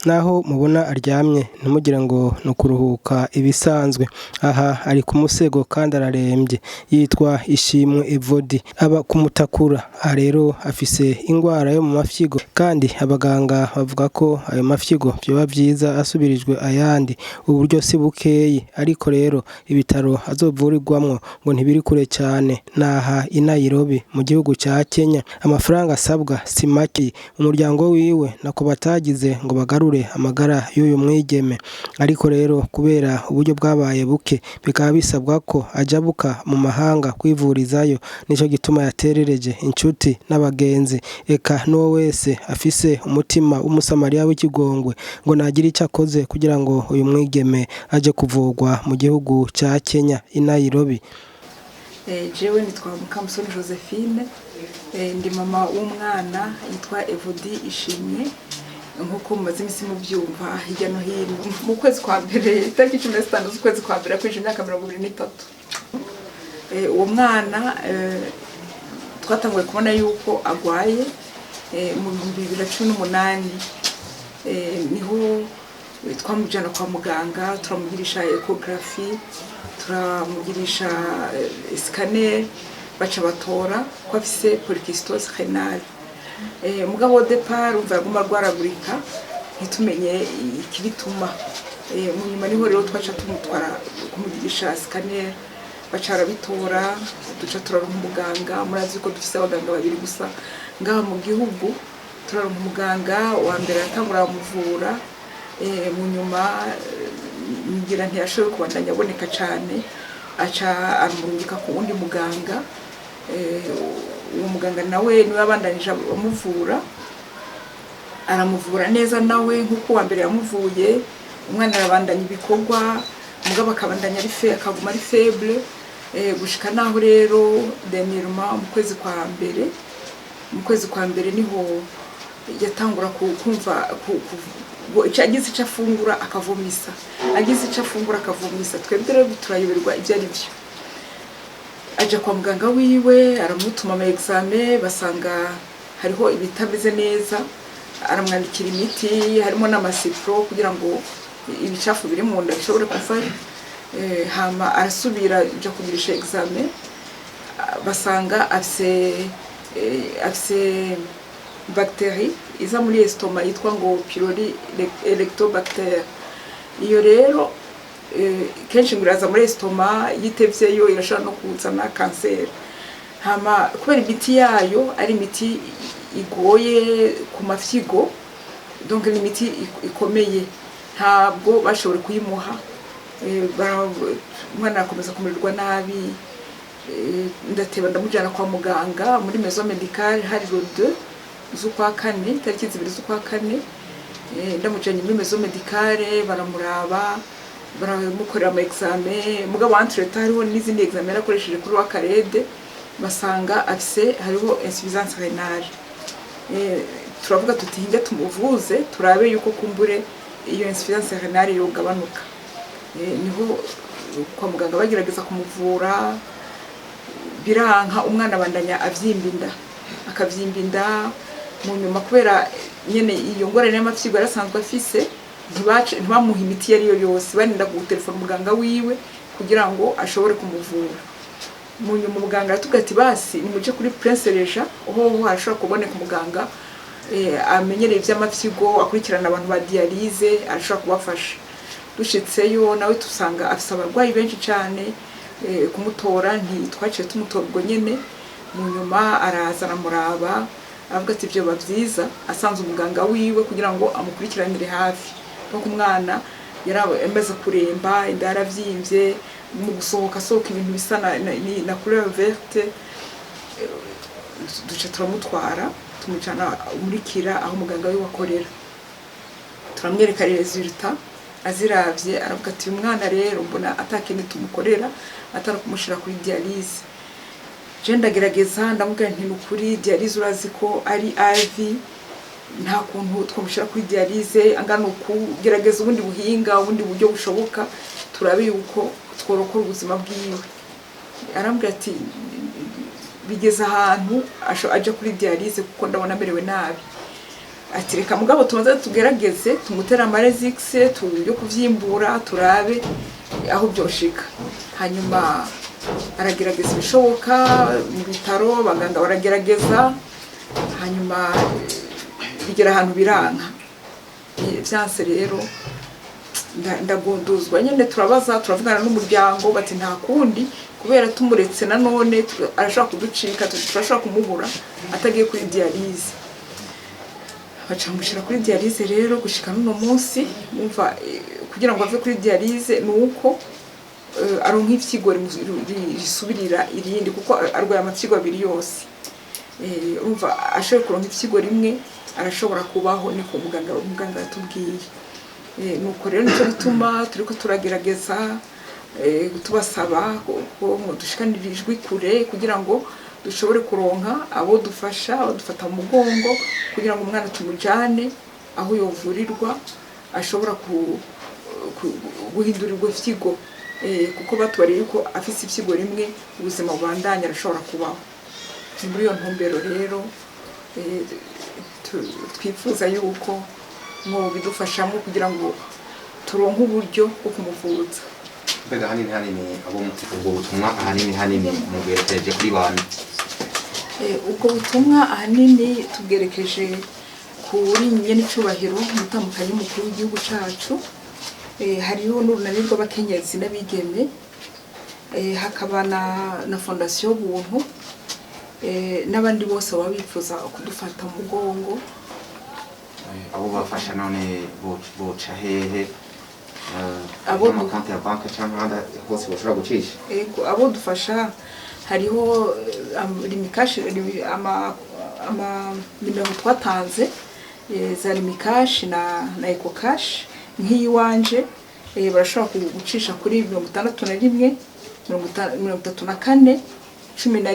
naho mubona aryamye ntimugire ngo no kuruhuka ibisanzwe aha ari ku musego kandi ararembye yitwa Ishimwe Evodie aba kumutakura rero afise ingwara yo mu mafyigo kandi abaganga bavuga ko ayo mafyigo byoba byiza asubirijwe ayandi uburyo si bukeyi ariko rero ibitaro azovurirwamwo ngo ntibiri kure cyane naha i Nairobi mu gihugu cya Kenya amafaranga asabwa si make umuryango wiwe nako batagize ngo bagarure amagara y'uyu mwigeme ariko rero kubera uburyo bwabaye buke bikaba bisabwa ko ajabuka mu mahanga kwivurizayo nico gituma yaterereje inshuti n'abagenzi eka no wese afise umutima w'umusamariya w'ikigongwe ngo nagira icyo akoze kugira ngo uyu mwigeme aje kuvugwa mu gihugu cya Kenya i Nairobi. Jewe nitwa Mukamusoni Josephine ndi mama w'umwana yitwa Evodie ISHIMWE nkuko mumaze imisi mubyumva hirya no hino mu kwezi kwa mbere itariki 15 z'ukwezi kwa mbere kwije imyaka 23 uwo mwana twatanguye kubona yuko agwaye mu 2018 niho twamujana kwa muganga turamugirisha ecography turamugirisha scanner baca batora ko afise polycystose rénale mugabo départ umva aguma rwaragurika ntitumenye ikibituma mu nyuma niho rero twaca tumutwara kumugirisha scanner bacara bitora duca turaronka umuganga murazi ko dufise abaganga babiri gusa ngaha mu gihugu turaronka umuganga wa mbere atangura muvura mu nyuma ngira ntiyashoboye kubandanya aboneka cyane aca amurungika ku wundi muganga uwo muganga nawe niwe abandanije amuvura aramuvura neza nawe nkuko wa mbere yamuvuye umwana arabandanya ibikorwa mugabo akabandanya akaguma ari faible gushika naho rero dernièrement mu kwezi kwa mbere niho yatangura kumva agize icyo afungura akavomisa twebwe rero turayoberwa ibyo ari byo aja kwa muganga wiwe aramutuma ama examen basanga hariho ibitameze neza aramwandikira imiti harimo n'amasipro kugira ngo ibicafu biri mu nda bishobore kuvamo hama arasubira aja kugirisha examen basanga afise bacterie iza muri estomac yitwa ngo pylori helicobacter iyo rero kenshi ngiraza muri estomac yitevyeyo irashobora no kuzana cancer hama kubera imiti yayo ari imiti igoye ku mafyigo donc ni imiti ikomeye ntabwo bashobora kuyimuha umwana akomeza kumererwa nabi ndateba ndamujyana kwa muganga muri maison médicale hari le 2 z'ukwa kane tariki 2 z'ukwa kane ndamujyanye muri maison médicale baramuraba baramukorera ama examen mugabo entre hariho n'izindi examen akoresheje kuri wa karede basanga afise hariho insuffisance rénale turavuga tuti hinga tumuvuze turabe yuko kumbure iyo insuffisance rénale yogabanuka niho kwa muganga bagerageza kumuvura biranka umwana bandanya avyimbinda akavyimbinda mu nyuma kubera nyene iyo ngorane y'amafyigo arasanzwe afise ntibamuha imiti yari yo yose barinda gutelefona muganga wiwe kugira ngo ashobore kumuvura mu nyuma muganga atugati basi nimuje kuri Prince Reja oho harashobora kuboneka muganga amenyereye ivy'amafyigo akurikirana abantu ba dialyse arashobora kubafasha dushitseyo nawe tusanga afise abarwayi benshi cyane kumutora ntitwaciye tumutora ubwo nyene mu nyuma araza aramuraba avuga ati byo bavyiza asanze umuganga wiwe kugira ngo amukurikiranire hafi no kumwana yaramaze kuremba inda yaravyimbye mu gusohoka ibintu bisa na couleur verte duce turamutwara tumujana muri kira aho muganga wiwe akorera turamwereka resultat aziravye aravuga ati umwana rero mbona atakene tumukorera atari kumushira kuri dialyse je ndagerageza ndamubwira nti nukuri dialyse urazi ko ari IV nta kuntu twamushira kuri dialyse angana ukugerageza ubundi buhinga ubundi buryo bushoboka turabe yuko tworokora ubuzima bwiwe arambwira ati bigeze ahantu aje kuri dialyse kuko ndabona merewe nabi ati reka mugabo tumaze tugerageze tumutera amarezix yo kuvyimbura turabe aho byoshika. Hanyuma aragerageza ibishoboka mu bitaro, abaganga baragerageza, hanyuma bigera ahantu biranka. Vyanse rero ndagunduzwa nyene, turabaza turavugana n'umuryango bati nta kundi kubera tumuretse nanone arashaka kuducika, turashaka kumubura atagiye kuri dialyse. Bacamushira kuri dialyse rero gushika n'uno munsi, umva kugira ngo ave kuri dialyse nuko aronka ifyigo risubirira irindi kuko arwaye amafyigo abiri yose. Umva ashoboye kuronka ifyigo rimwe arashobora kubaho, niko muganga yatubwiye. Nuko rero nico bituma turiko turagerageza tubasaba ko dushikanijwe kure kugira ngo dushobore kuronka abo dufasha, dufata mu mugongo kugira ngo umwana tumujane aho yovurirwa ashobora guhindurirwa ifyigo, kuko batubariye ko afise ifyigo rimwe ubuzima bubandanya arashobora kubaho. Ni muri iyo ntumbero rero twifuza yuko ngo bidufashamo kugira ngo turonke uburyo bwo kumuvuza. Mbega hanini abo ubwo butumwa hanini mugerekeje kuri bantu? Ubwo butumwa ahanini tubwerekeje kuri nyene icubahiro umutambukanyi mukuru w'igihugu cacu. Hariho n'urunani rw'abakenyezi n'abigeme, hakaba na fondation buntu, n'abandi bose baba bifuza kudufata mu mugongo. Abo bafasha none boca hehe? Abo mu konti ya banki cyangwa hose bashobora gucisha? Ego abo dufasha hariho limikashi ama nimero twatanze za limikashi na eco cash. Nk'iyi wanje barashobora gucisha kuri 61 34 11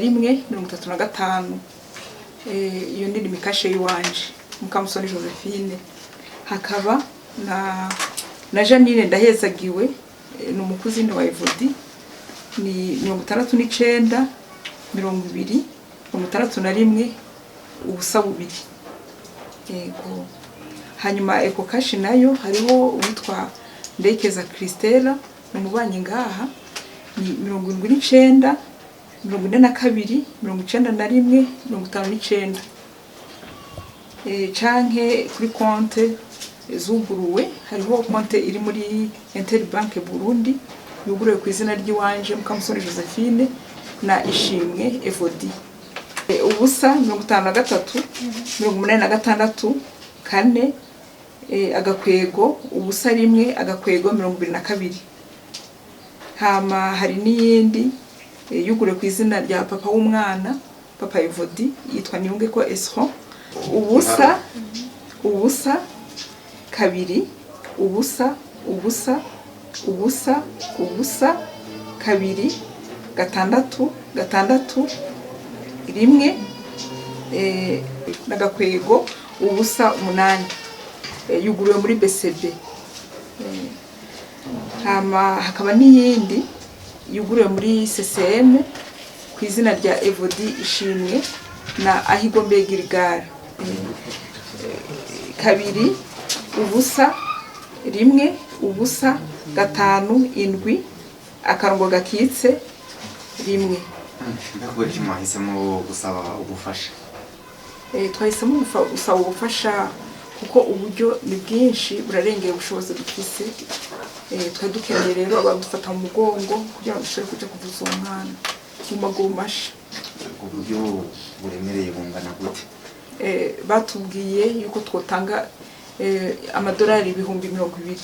35. Iyo ni limikashi yiwanje Mukamusoni Josephine. Hakaba na Janine ndahezagiwe n'umukuzini wa Evodie ni 69 20 61 ubusa bubiri. Yego. Hanyuma eco cash nayo hariho uwitwa Ndekeza Christella n'umubanyi ngaha ni 79 42 91 59. Canke kuri konte zuguruwe, hariho konte iri muri Interbank Burundi yuguruwe ku izina ry'iwanje Mukamusoni Josephine na Ishimwe Evodie. Ubusa 53 86 4 agakwego ubusa rimwe agakwego 22. Hama hari n'iyindi yuguruwe ku izina rya papa w'umwana, papa Evodie, yitwa Niyunge ko Esro. Ubusa kabiri ubusa kabiri gatandatu rimwe nagakwego ubusa 8 yuguruwe muri BCB. Hama hakaba n'iyindi yuguruwe muri CCM ku izina rya Evodie ISHIMWE na Ahigombe Girigara. Kabiri ubusa rimwe ubusa gatanu indwi akarongo gakitse rimwe. Mbega iki mwahisemo gusaba ubufasha? Twahisemo gusaba ubufasha kuko uburyo ni bwinshi burarengeye ubushobozi dufise. Twadukeneye rero abadufata mu mugongo kugira ngo dushobore kuja kuvuza umwana mu maguru masha. Uburyo buremereye bungana gute? Batubwiye yuko twotanga amadolari 20,000,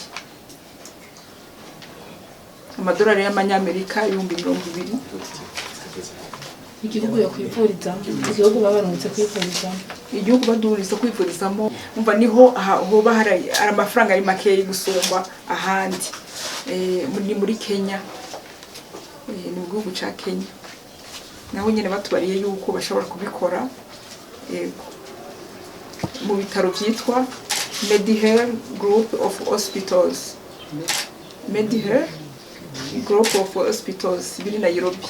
amadolari y'amanyamerika 20,000. Igihugu yo kwivuriza, igihugu babarunze kwivuriza, igihugu baduriza kwivurizamo. Umva niho hoba hari amafaranga ari make gusumba ahandi. Ni muri Kenya, ni mu gihugu ca Kenya. Naho nyene batubariye yuko bashobora kubikora mu bitaro byitwa Mediher Group of Hospitals. Mediher Group of Hospitals biri Nairobi.